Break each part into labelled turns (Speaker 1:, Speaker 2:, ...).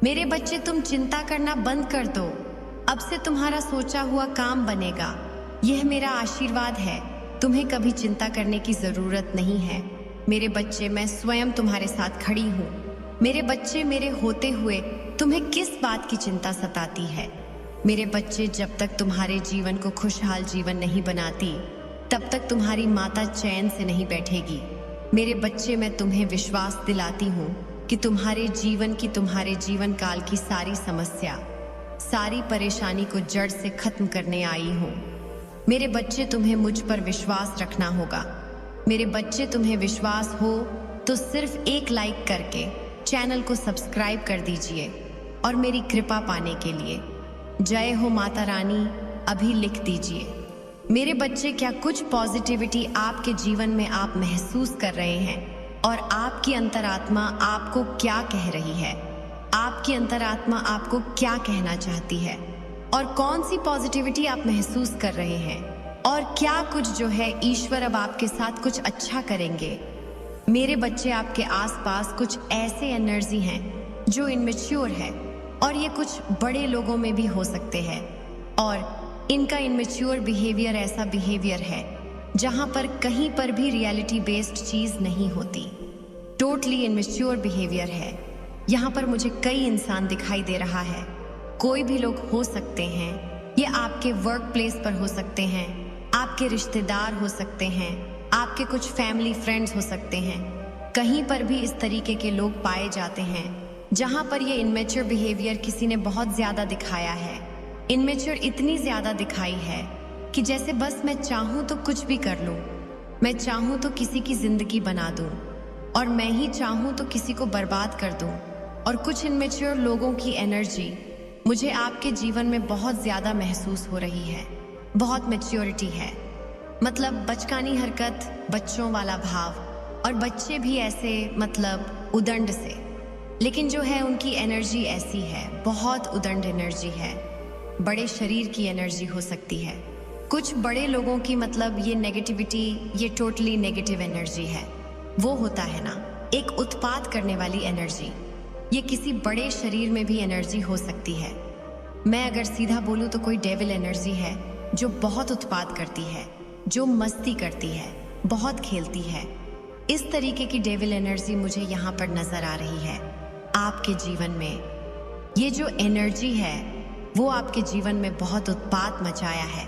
Speaker 1: मेरे बच्चे, तुम चिंता करना बंद कर दो। अब से तुम्हारा सोचा हुआ काम बनेगा। यह मेरा आशीर्वाद है। तुम्हें कभी चिंता करने की जरूरत नहीं है। मेरे बच्चे, मैं स्वयं तुम्हारे साथ खड़ी हूँ। मेरे बच्चे, मेरे होते हुए तुम्हें किस बात की चिंता सताती है? मेरे बच्चे, जब तक तुम्हारे जीवन को खुशहाल जीवन नहीं बनाती, तब तक तुम्हारी माता चैन से नहीं बैठेगी। मेरे बच्चे, मैं तुम्हें विश्वास दिलाती हूँ कि तुम्हारे जीवन काल की सारी समस्या, सारी परेशानी को जड़ से खत्म करने आई हूँ। मेरे बच्चे, तुम्हें मुझ पर विश्वास रखना होगा। मेरे बच्चे, तुम्हें विश्वास हो तो सिर्फ एक लाइक करके चैनल को सब्सक्राइब कर दीजिए और मेरी कृपा पाने के लिए जय हो माता रानी अभी लिख दीजिए। मेरे बच्चे, क्या कुछ पॉजिटिविटी आपके जीवन में आप महसूस कर रहे हैं? और आपकी अंतरात्मा आपको क्या कह रही है? आपकी अंतरात्मा आपको क्या कहना चाहती है? और कौन सी पॉजिटिविटी आप महसूस कर रहे हैं? और क्या कुछ जो है ईश्वर अब आपके साथ कुछ अच्छा करेंगे? मेरे बच्चे, आपके आसपास कुछ ऐसे एनर्जी हैं जो इनमेच्योर है, और ये कुछ बड़े लोगों में भी हो सकते हैं। और इनका इनमेच्योर बिहेवियर ऐसा बिहेवियर है जहां पर कहीं पर भी रियलिटी बेस्ड चीज नहीं होती। टोटली इनमेच्योर बिहेवियर है। यहाँ पर मुझे कई इंसान दिखाई दे रहा है। कोई भी लोग हो सकते हैं। ये आपके वर्क प्लेस पर हो सकते हैं, आपके रिश्तेदार हो सकते हैं, आपके कुछ फैमिली फ्रेंड्स हो सकते हैं। कहीं पर भी इस तरीके के लोग पाए जाते हैं जहां पर ये इनमेच्योर बिहेवियर किसी ने बहुत ज्यादा दिखाया है। इनमेच्योर इतनी ज्यादा दिखाई है कि जैसे बस मैं चाहूं तो कुछ भी कर लूं, मैं चाहूं तो किसी की जिंदगी बना दूं, और मैं ही चाहूं तो किसी को बर्बाद कर दूं। और कुछ इनमेच्योर लोगों की एनर्जी मुझे आपके जीवन में बहुत ज्यादा महसूस हो रही है। बहुत मैच्योरिटी है, मतलब बचकानी हरकत, बच्चों वाला भाव, और बच्चे भी ऐसे मतलब उदंड से, लेकिन जो है उनकी एनर्जी ऐसी है, बहुत उदंड एनर्जी है। बड़े शरीर की एनर्जी हो सकती है। कुछ बड़े लोगों की मतलब ये नेगेटिविटी, ये टोटली नेगेटिव एनर्जी है। वो होता है ना, एक उत्पात करने वाली एनर्जी। ये किसी बड़े शरीर में भी एनर्जी हो सकती है। मैं अगर सीधा बोलूं तो कोई डेविल एनर्जी है जो बहुत उत्पात करती है, जो मस्ती करती है, बहुत खेलती है। इस तरीके की डेविल एनर्जी मुझे यहाँ पर नजर आ रही है आपके जीवन में। ये जो एनर्जी है वो आपके जीवन में बहुत उत्पात मचाया है।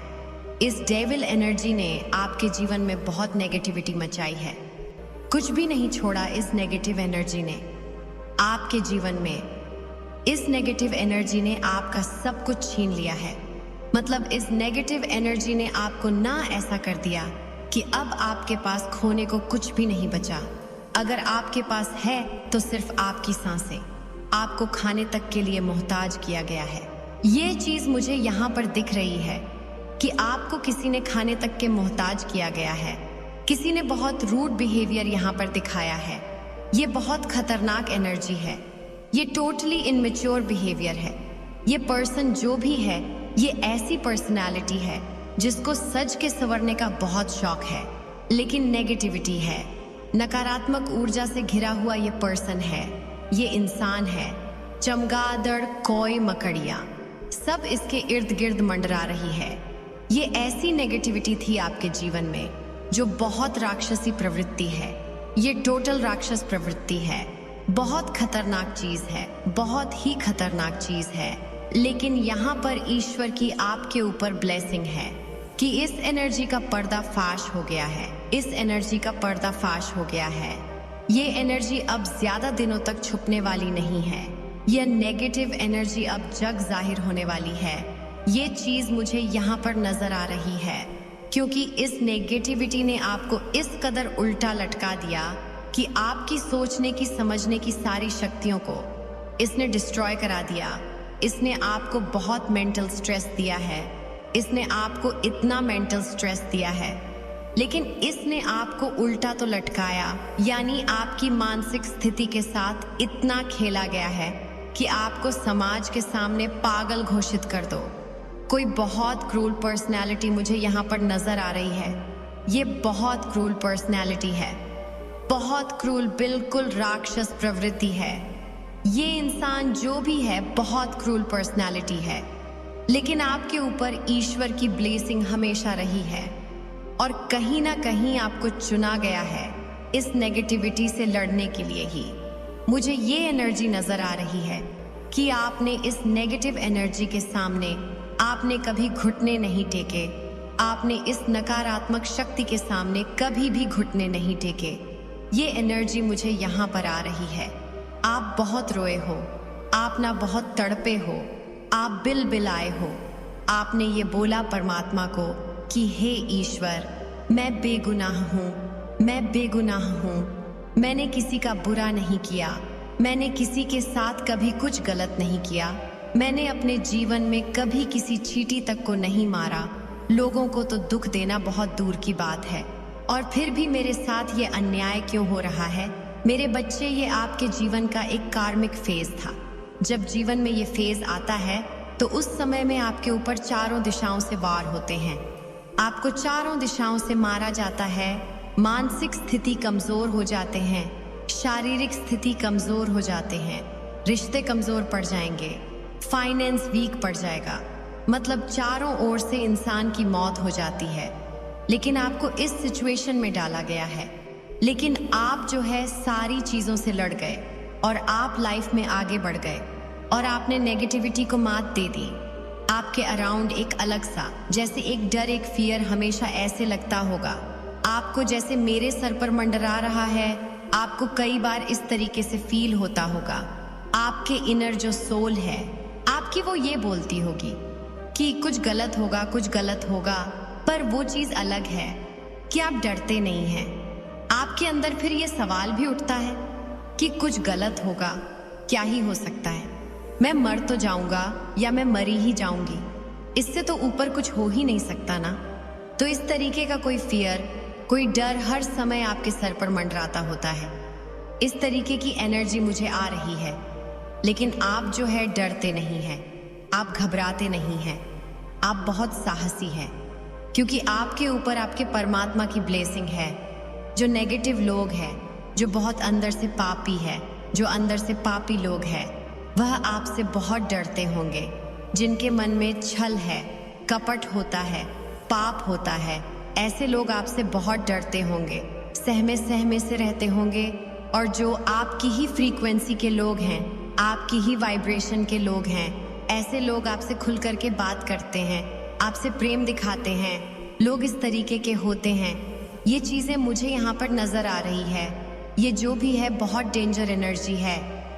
Speaker 1: इस डेविल एनर्जी ने आपके जीवन में बहुत नेगेटिविटी मचाई है। कुछ भी नहीं छोड़ा इस नेगेटिव एनर्जी ने आपके जीवन में। इस नेगेटिव एनर्जी ने आपका सब कुछ छीन लिया है। मतलब इस नेगेटिव एनर्जी ने आपको ना ऐसा कर दिया कि अब आपके पास खोने को कुछ भी नहीं बचा। अगर आपके पास है तो सिर्फ आपकी सांसें। आपको खाने तक के लिए मोहताज किया गया है। ये चीज मुझे यहाँ पर दिख रही है कि आपको किसी ने खाने तक के मोहताज किया गया है। किसी ने बहुत रूड बिहेवियर यहाँ पर दिखाया है। ये बहुत खतरनाक एनर्जी है। ये टोटली इनमेच्योर बिहेवियर है। ये पर्सन जो भी है, ये ऐसी पर्सनालिटी है जिसको सज के संवरने का बहुत शौक है, लेकिन नेगेटिविटी है, नकारात्मक ऊर्जा से घिरा हुआ ये पर्सन है। ये इंसान है। चमगादड़, कोई, मकड़िया सब इसके इर्द गिर्द मंडरा रही है। ये ऐसी नेगेटिविटी थी आपके जीवन में जो बहुत राक्षसी प्रवृत्ति है। ये टोटल राक्षस प्रवृत्ति है। बहुत खतरनाक चीज है, बहुत ही खतरनाक चीज है। लेकिन यहाँ पर ईश्वर की आपके ऊपर ब्लेसिंग है कि इस एनर्जी का पर्दाफाश हो गया है। इस एनर्जी का पर्दाफाश हो गया है। ये एनर्जी अब ज्यादा दिनों तक छुपने वाली नहीं है। यह नेगेटिव एनर्जी अब जग जाहिर होने वाली है। ये चीज मुझे यहाँ पर नजर आ रही है क्योंकि इस नेगेटिविटी ने आपको इस कदर उल्टा लटका दिया कि आपकी सोचने की, समझने की सारी शक्तियों को इसने डिस्ट्रॉय करा दिया। इसने आपको बहुत मेंटल स्ट्रेस दिया है। इसने आपको इतना मेंटल स्ट्रेस दिया है, लेकिन इसने आपको उल्टा तो लटकाया, यानी आपकी मानसिक स्थिति के साथ इतना खेला गया है कि आपको समाज के सामने पागल घोषित कर दो। कोई बहुत क्रूल पर्सनैलिटी मुझे यहाँ पर नजर आ रही है। ये बहुत क्रूल पर्सनैलिटी है, बहुत क्रूल, बिल्कुल राक्षस प्रवृत्ति है। ये इंसान जो भी है बहुत क्रूल पर्सनालिटी है, लेकिन आपके ऊपर ईश्वर की ब्लेसिंग हमेशा रही है और कहीं ना कहीं आपको चुना गया है इस नेगेटिविटी से लड़ने के लिए ही। मुझे ये एनर्जी नजर आ रही है कि आपने इस नेगेटिव एनर्जी के सामने आपने कभी घुटने नहीं टेके, आपने इस नकारात्मक शक्ति के सामने कभी भी घुटने नहीं टेके। ये एनर्जी मुझे यहाँ पर आ रही है। आप बहुत रोए हो, आप ना बहुत तड़पे हो, आप बिलबिलाए हो। आपने ये बोला परमात्मा को कि हे ईश्वर, मैं बेगुनाह हूँ, मैं बेगुनाह हूँ, मैंने किसी का बुरा नहीं किया, मैंने किसी के साथ कभी कुछ गलत नहीं किया, मैंने अपने जीवन में कभी किसी चींटी तक को नहीं मारा। लोगों को तो दुख देना बहुत दूर की बात है, और फिर भी मेरे साथ ये अन्याय क्यों हो रहा है? मेरे बच्चे, ये आपके जीवन का एक कार्मिक फेज था। जब जीवन में ये फेज आता है तो उस समय में आपके ऊपर चारों दिशाओं से वार होते हैं, आपको चारों दिशाओं से मारा जाता है। मानसिक स्थिति कमजोर हो जाते हैं, शारीरिक स्थिति कमजोर हो जाते हैं, रिश्ते कमजोर पड़ जाएंगे, फाइनेंस वीक पड़ जाएगा, मतलब चारों ओर से इंसान की मौत हो जाती है। लेकिन आपको इस सिचुएशन में डाला गया है, लेकिन आप जो है सारी चीजों से लड़ गए और आप लाइफ में आगे बढ़ गए और आपने नेगेटिविटी को मात दे दी। आपके अराउंड एक अलग सा, जैसे एक डर, एक फियर हमेशा ऐसे लगता होगा आपको, जैसे मेरे सर पर मंडरा रहा है। आपको कई बार इस तरीके से फील होता होगा। आपके इनर जो सोल है आपकी, वो ये बोलती होगी कि कुछ गलत होगा, कुछ गलत होगा, पर वो चीज अलग है कि आप डरते नहीं हैं। आपके अंदर फिर ये सवाल भी उठता है कि कुछ गलत होगा, क्या ही हो सकता है, मैं मर तो जाऊंगा या मैं मरी ही जाऊंगी, इससे तो ऊपर कुछ हो ही नहीं सकता ना। तो इस तरीके का कोई फियर, कोई डर हर समय आपके सर पर मंडराता होता है। इस तरीके की एनर्जी मुझे आ रही है, लेकिन आप जो है डरते नहीं हैं, आप घबराते नहीं हैं, आप बहुत साहसी हैं, क्योंकि आपके ऊपर आपके परमात्मा की ब्लेसिंग है। जो नेगेटिव लोग हैं, जो बहुत अंदर से पापी है, जो अंदर से पापी लोग हैं, वह आपसे बहुत डरते होंगे। जिनके मन में छल है, कपट होता है, पाप होता है, ऐसे लोग आपसे बहुत डरते होंगे, सहमे सहमे से रहते होंगे। और जो आपकी ही फ्रीक्वेंसी के लोग हैं, आपकी ही वाइब्रेशन के लोग हैं, ऐसे लोग आपसे खुल करके बात करते हैं, आपसे प्रेम दिखाते हैं। लोग इस तरीके के होते हैं। ये चीज़ें मुझे यहाँ पर नज़र आ रही है। ये जो भी है बहुत डेंजर एनर्जी है।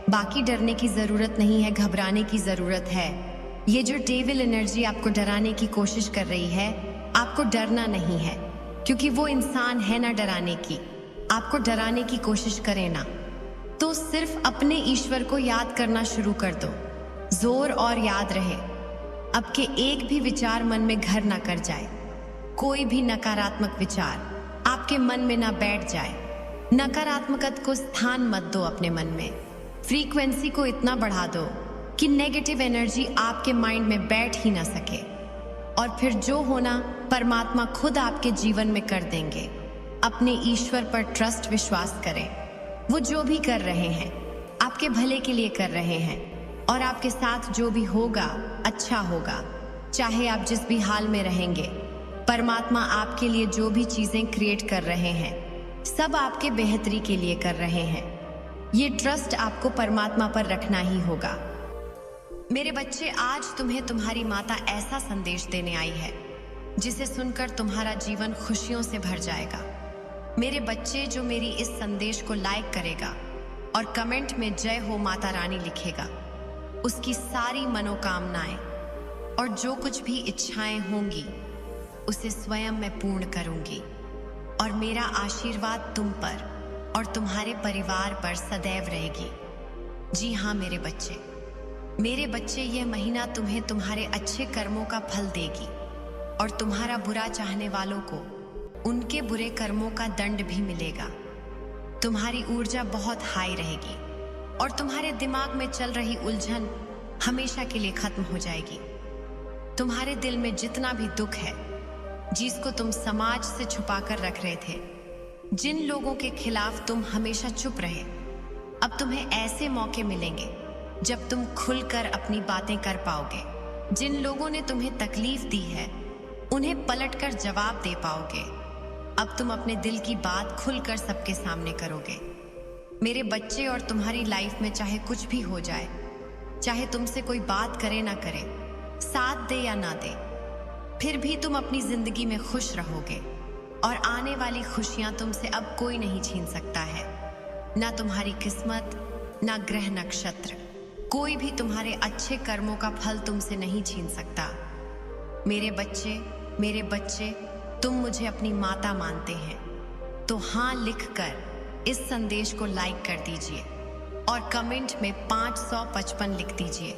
Speaker 1: बाकी डरने की ज़रूरत नहीं है, घबराने की ज़रूरत है। ये जो डेविल एनर्जी आपको डराने की कोशिश कर रही है, आपको डरना नहीं है, क्योंकि वो इंसान है ना डराने की। आपको डराने की कोशिश करे ना, तो सिर्फ अपने ईश्वर को याद करना शुरू कर दो। जोर और याद रहे, अब के एक भी विचार मन में घर ना कर जाए। कोई भी नकारात्मक विचार आपके मन में ना बैठ जाए। नकारात्मकता को स्थान मत दो अपने मन में। फ्रीक्वेंसी को इतना बढ़ा दो कि नेगेटिव एनर्जी आपके माइंड में बैठ ही ना सके, और फिर जो होना परमात्मा खुद आपके जीवन में कर देंगे। अपने ईश्वर पर ट्रस्ट, विश्वास करें। वो जो भी कर रहे हैं आपके भले के लिए कर रहे हैं, और आपके साथ जो भी होगा अच्छा होगा। चाहे आप जिस भी हाल में रहेंगे, परमात्मा आपके लिए जो भी चीजें क्रिएट कर रहे हैं, सब आपके बेहतरी के लिए कर रहे हैं। ये ट्रस्ट आपको परमात्मा पर रखना ही होगा। मेरे बच्चे, आज तुम्हें तुम्हारी माता ऐसा संदेश देने आई है जिसे सुनकर तुम्हारा जीवन खुशियों से भर जाएगा। मेरे बच्चे, जो मेरी इस संदेश को लाइक करेगा और कमेंट में जय हो माता रानी लिखेगा, उसकी सारी मनोकामनाएं और जो कुछ भी इच्छाएं होंगी उसे स्वयं मैं पूर्ण करूंगी। और मेरा आशीर्वाद तुम पर और तुम्हारे परिवार पर सदैव रहेगी। जी हाँ मेरे बच्चे, यह महीना तुम्हें तुम्हारे अच्छे कर्मों का फल देगी, और तुम्हारा बुरा चाहने वालों को उनके बुरे कर्मों का दंड भी मिलेगा। तुम्हारी ऊर्जा बहुत हाई रहेगी और तुम्हारे दिमाग में चल रही उलझन हमेशा के लिए खत्म हो जाएगी। तुम्हारे दिल में जितना भी दुख है, जिसको तुम समाज से छुपा कर रख रहे थे, जिन लोगों के खिलाफ तुम हमेशा चुप रहे, अब तुम्हें ऐसे मौके मिलेंगे जब तुम खुलकर अपनी बातें कर पाओगे। जिन लोगों ने तुम्हें तकलीफ दी है उन्हें पलटकर जवाब दे पाओगे। अब तुम अपने दिल की बात खुलकर सबके सामने करोगे। मेरे बच्चे, और तुम्हारी लाइफ में चाहे कुछ भी हो जाए, चाहे तुमसे कोई बात करे ना करे, साथ दे या ना दे, फिर भी तुम अपनी जिंदगी में खुश रहोगे और आने वाली खुशियां तुमसे अब कोई नहीं छीन सकता है। ना तुम्हारी किस्मत, ना ग्रह नक्षत्र, कोई भी तुम्हारे अच्छे कर्मों का फल तुमसे नहीं छीन सकता। मेरे बच्चे, तुम मुझे अपनी माता मानते हैं तो हाँ लिखकर इस संदेश को लाइक कर दीजिए और कमेंट में 555 लिख दीजिए।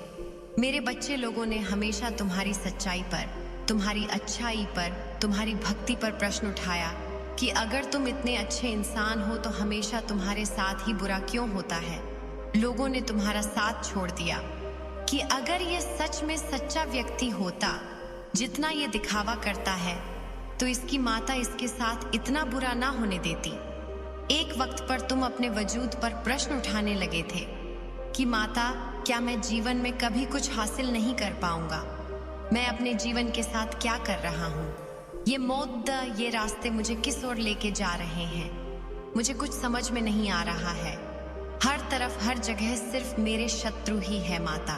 Speaker 1: मेरे बच्चे लोगों ने हमेशा तुम्हारी सच्चाई पर, तुम्हारी अच्छाई पर, तुम्हारी भक्ति पर प्रश्न उठाया कि अगर तुम इतने अच्छे इंसान हो तो हमेशा तुम्हारे साथ ही बुरा क्यों होता है। लोगों ने तुम्हारा साथ छोड़ दिया कि अगर ये सच में सच्चा व्यक्ति होता जितना ये दिखावा करता है तो इसकी माता इसके साथ इतना बुरा ना होने देती। एक वक्त पर तुम अपने वजूद पर प्रश्न उठाने लगे थे कि माता, क्या मैं जीवन में कभी कुछ हासिल नहीं कर पाऊंगा? मैं अपने जीवन के साथ क्या कर रहा हूँ? ये रास्ते मुझे किस ओर लेके जा रहे हैं? मुझे कुछ समझ में नहीं आ रहा है। हर तरफ, हर जगह सिर्फ मेरे शत्रु ही है माता।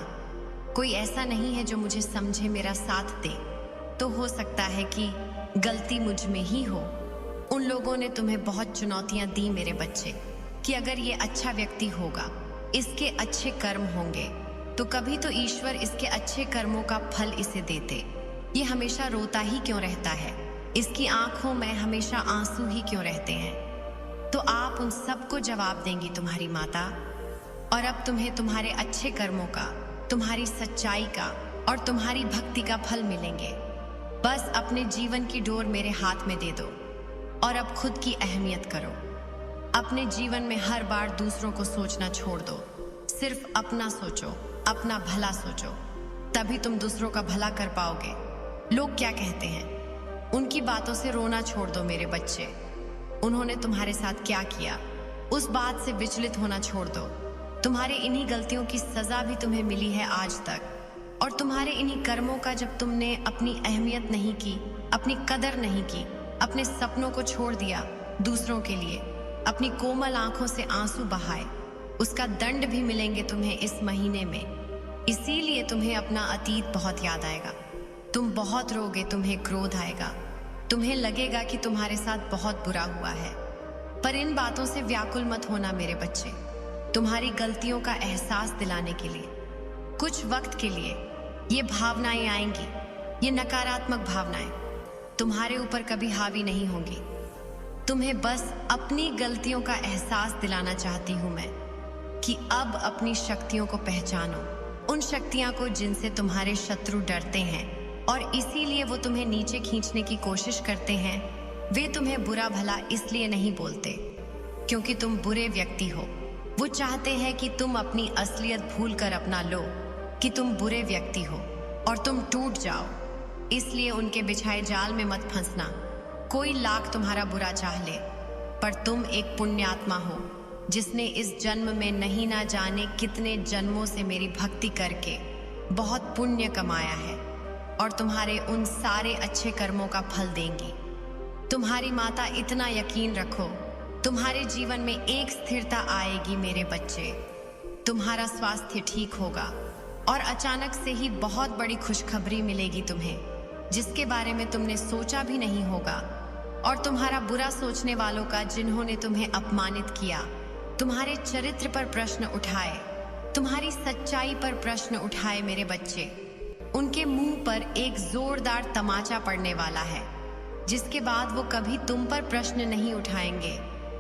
Speaker 1: कोई ऐसा नहीं है जो मुझे समझे, मेरा साथ दे। तो हो सकता है कि गलती मुझ में ही हो। उन लोगों ने तुम्हें बहुत चुनौतियां दी मेरे बच्चे कि अगर ये अच्छा व्यक्ति होगा, इसके अच्छे कर्म होंगे, तो कभी तो ईश्वर इसके अच्छे कर्मों का फल इसे देते। ये हमेशा रोता ही क्यों रहता है? इसकी आंखों में हमेशा आंसू ही क्यों रहते हैं? तो आप उन सबको जवाब देंगी तुम्हारी माता। और अब तुम्हें तुम्हारे अच्छे कर्मों का, तुम्हारी सच्चाई का और तुम्हारी भक्ति का फल मिलेंगे। बस अपने जीवन की डोर मेरे हाथ में दे दो और अब खुद की अहमियत करो। अपने जीवन में हर बार दूसरों को सोचना छोड़ दो। सिर्फ अपना सोचो, अपना भला सोचो, तभी तुम दूसरों का भला कर पाओगे। लोग क्या कहते हैं, उनकी बातों से रोना छोड़ दो मेरे बच्चे। उन्होंने तुम्हारे साथ क्या किया, उस बात से विचलित होना छोड़ दो। तुम्हारे इन्हीं गलतियों की सजा भी तुम्हें मिली है आज तक, और तुम्हारे इन्हीं कर्मों का जब तुमने अपनी अहमियत नहीं की, अपनी कदर नहीं की, अपने सपनों को छोड़ दिया दूसरों के लिए, अपनी कोमल आंखों से आंसू बहाए, उसका दंड भी मिलेंगे तुम्हें इस महीने में। इसीलिए तुम्हें अपना अतीत बहुत याद आएगा। तुम बहुत रोगे, तुम्हें क्रोध आएगा, तुम्हें लगेगा कि तुम्हारे साथ बहुत बुरा हुआ है। पर इन बातों से व्याकुल मत होना मेरे बच्चे। तुम्हारी गलतियों का एहसास दिलाने के लिए कुछ वक्त के लिए ये भावनाएं आएंगी। ये नकारात्मक भावनाएं तुम्हारे ऊपर कभी हावी नहीं होंगी। तुम्हें बस अपनी गलतियों का एहसास दिलाना चाहती हूं मैं कि अब अपनी शक्तियों को पहचानो, उन शक्तियां को जिनसे तुम्हारे शत्रु डरते हैं और इसीलिए वो तुम्हें नीचे खींचने की कोशिश करते हैं। वे तुम्हें बुरा भला इसलिए नहीं बोलते क्योंकि तुम बुरे व्यक्ति हो। वो चाहते हैं कि तुम अपनी असलियत भूल कर अपना लो कि तुम बुरे व्यक्ति हो और तुम टूट जाओ। इसलिए उनके बिछाए जाल में मत फंसना। कोई लाख तुम्हारा बुरा चाह ले, पर तुम एक पुण्यात्मा हो जिसने इस जन्म में नहीं ना जाने कितने जन्मों से मेरी भक्ति करके बहुत पुण्य कमाया है, और तुम्हारे उन सारे अच्छे कर्मों का फल देंगी। तुम्हारी माता, इतना यकीन रखो, तुम्हारे जीवन में एक स्थिरता आएगी मेरे बच्चे। तुम्हारा स्वास्थ्य ठीक होगा और अचानक से ही बहुत बड़ी खुशखबरी मिलेगी तुम्हें, जिसके बारे में तुमने सोचा भी नहीं होगा। और तुम्हारा बुरा सोचने वालों का, जिन्होंने तुम्हें अपमानित किया, तुम्हारे चरित्र पर प्रश्न उठाए, तुम्हारी सच्चाई पर प्रश्न उठाए मेरे बच्चे, उनके मुंह पर एक जोरदार तमाचा पड़ने वाला है, जिसके बाद वो कभी तुम पर प्रश्न नहीं उठाएंगे।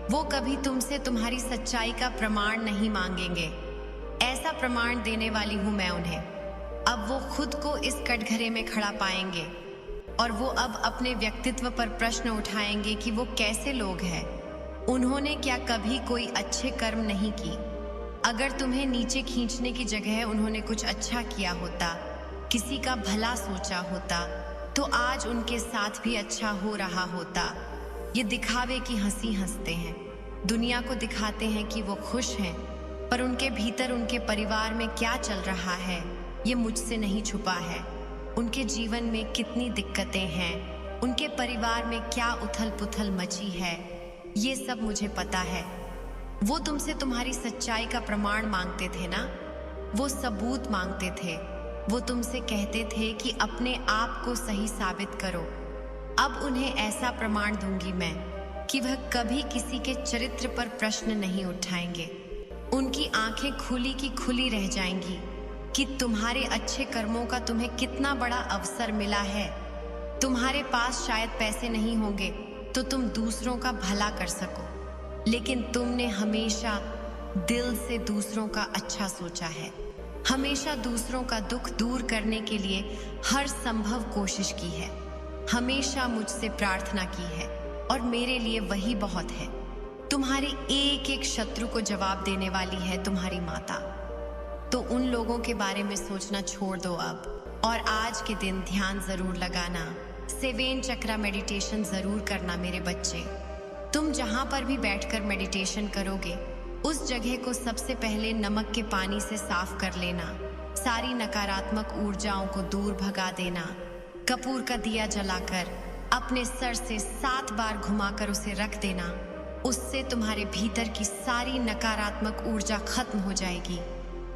Speaker 1: वो कभी तुमसे तुम्हारी सच्चाई का प्रमाण नहीं मांगेंगे। ऐसा प्रमाण देने वाली हूं मैं उन्हें। अब वो खुद को इस कटघरे में खड़ा पाएंगे और वो अब अपने व्यक्तित्व पर प्रश्न उठाएंगे कि वो कैसे लोग हैं। उन्होंने क्या कभी कोई अच्छे कर्म नहीं की? अगर तुम्हें नीचे खींचने की जगह उन्होंने कुछ अच्छा किया होता, किसी का भला सोचा होता, तो आज उनके साथ भी अच्छा हो रहा होता। ये दिखावे की हंसी हंसते हैं, दुनिया को दिखाते हैं कि वो खुश हैं, पर उनके भीतर उनके परिवार में क्या चल रहा है ये मुझसे नहीं छुपा है। उनके जीवन में कितनी दिक्कतें हैं, उनके परिवार में क्या उथल पुथल मची है, ये सब मुझे पता है। वो तुमसे तुम्हारी सच्चाई का प्रमाण मांगते थे ना, वो सबूत मांगते थे। वो तुमसे कहते थे कि अपने आप को सही साबित करो। अब उन्हें ऐसा प्रमाण दूंगी मैं कि वह कभी किसी के चरित्र पर प्रश्न नहीं उठाएंगे। उनकी आंखें खुली की खुली रह जाएंगी कि तुम्हारे अच्छे कर्मों का तुम्हें कितना बड़ा अवसर मिला है। तुम्हारे पास शायद पैसे नहीं होंगे तो तुम दूसरों का भला कर सको, लेकिन तुमने हमेशा दिल से दूसरों का अच्छा सोचा है, हमेशा दूसरों का दुख दूर करने के लिए हर संभव कोशिश की है, हमेशा मुझसे प्रार्थना की है और मेरे लिए वही बहुत है। तुम्हारे एक एक शत्रु को जवाब देने वाली है तुम्हारी माता। तो उन लोगों के बारे में सोचना छोड़ दो अब, और आज के दिन ध्यान जरूर लगाना, 7 चक्रा मेडिटेशन जरूर करना मेरे बच्चे। तुम जहां पर भी बैठकर मेडिटेशन करोगे उस जगह को सबसे पहले नमक के पानी से साफ कर लेना, सारी नकारात्मक ऊर्जाओं को दूर भगा देना। कपूर का दिया जलाकर अपने सर से 7 बार घुमाकर उसे रख देना। उससे तुम्हारे भीतर की सारी नकारात्मक ऊर्जा खत्म हो जाएगी।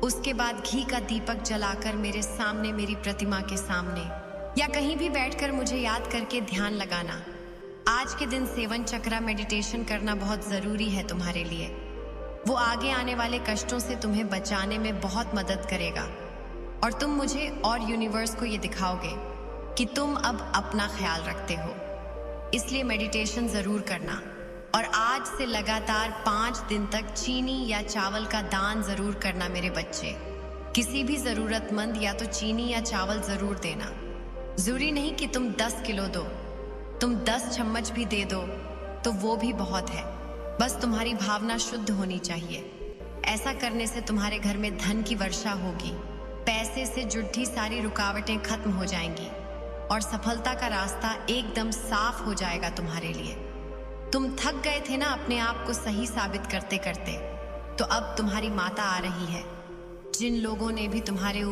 Speaker 1: उसके बाद घी का दीपक जलाकर मेरे सामने, मेरी प्रतिमा के सामने या कहीं भी बैठकर मुझे याद करके ध्यान लगाना। आज के दिन 7 चक्रा मेडिटेशन करना बहुत जरूरी है तुम्हारे लिए। वो आगे आने वाले कष्टों से तुम्हें बचाने में बहुत मदद करेगा और तुम मुझे और यूनिवर्स को ये दिखाओगे कि तुम अब अपना ख्याल रखते हो। इसलिए मेडिटेशन जरूर करना और आज से लगातार 5 दिन तक चीनी या चावल का दान जरूर करना मेरे बच्चे। किसी भी जरूरतमंद या तो चीनी या चावल जरूर देना। जरूरी नहीं कि तुम 10 किलो दो, तुम 10 चम्मच भी दे दो तो वो भी बहुत है। बस तुम्हारी भावना शुद्ध होनी चाहिए। ऐसा करने से तुम्हारे घर में धन की वर्षा होगी, पैसे से जुड़ी सारी रुकावटें खत्म हो जाएंगी और सफलता का रास्ता एकदम साफ हो जाएगा तुम्हारे लिए। तुम थक गए थे ना अपने आप को सही साबित करते करते, तो अब तुम्हारी माता आ रही है। जिन लोगों ने भी तुम्हारे